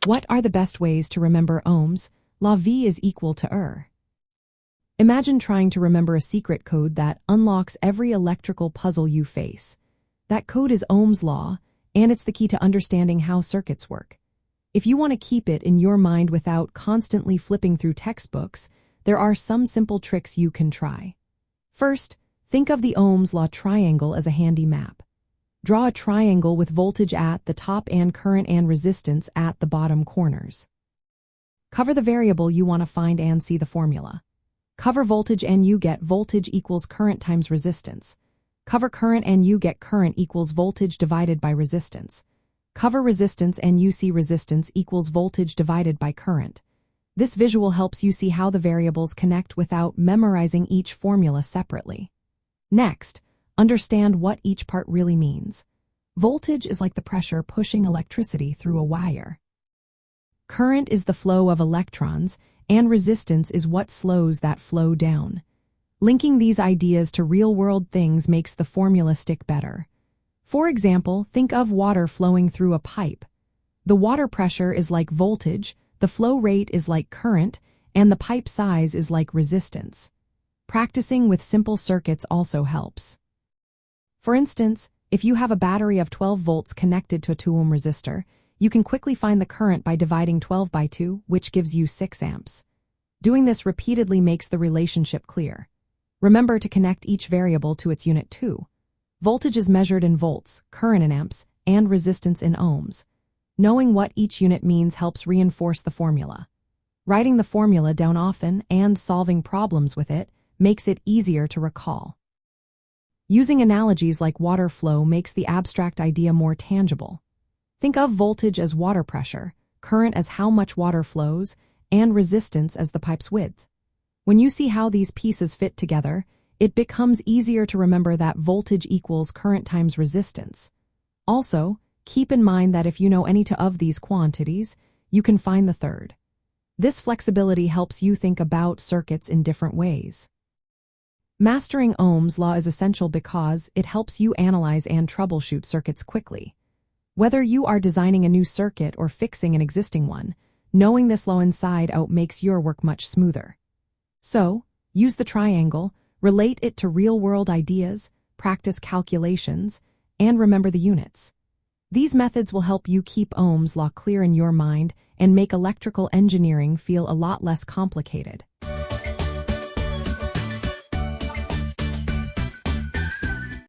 What are the best ways to remember Ohms? Law V is equal to Er. Imagine trying to remember a secret code that unlocks every electrical puzzle you face. That code is Ohm's law, and it's the key to understanding how circuits work. If you want to keep it in your mind without constantly flipping through textbooks, there are some simple tricks you can try. First, think of the Ohm's law triangle as a handy map. Draw a triangle with voltage at the top and current and resistance at the bottom corners. Cover the variable you want to find and see the formula. Cover voltage and you get voltage equals current times resistance. Cover current and you get current equals voltage divided by resistance. Cover resistance and you see resistance equals voltage divided by current. This visual helps you see how the variables connect without memorizing each formula separately. Next, understand what each part really means. Voltage is like the pressure pushing electricity through a wire. Current is the flow of electrons, and resistance is what slows that flow down. Linking these ideas to real-world things makes the formula stick better. For example, think of water flowing through a pipe. The water pressure is like voltage, the flow rate is like current, and the pipe size is like resistance. Practicing with simple circuits also helps. For instance, if you have a battery of 12 volts connected to a 2-ohm resistor, you can quickly find the current by dividing 12 by 2, which gives you 6 amps. Doing this repeatedly makes the relationship clear. Remember to connect each variable to its unit too. Voltage is measured in volts, current in amps, and resistance in ohms. Knowing what each unit means helps reinforce the formula. Writing the formula down often and solving problems with it makes it easier to recall. Using analogies like water flow makes the abstract idea more tangible. Think of voltage as water pressure, current as how much water flows, and resistance as the pipe's width. When you see how these pieces fit together, it becomes easier to remember that voltage equals current times resistance. Also, keep in mind that if you know any two of these quantities, you can find the third. This flexibility helps you think about circuits in different ways. Mastering Ohm's law is essential because it helps you analyze and troubleshoot circuits quickly. Whether you are designing a new circuit or fixing an existing one, knowing this law inside out makes your work much smoother. So, use the triangle, relate it to real-world ideas, practice calculations, and remember the units. These methods will help you keep Ohm's law clear in your mind and make electrical engineering feel a lot less complicated.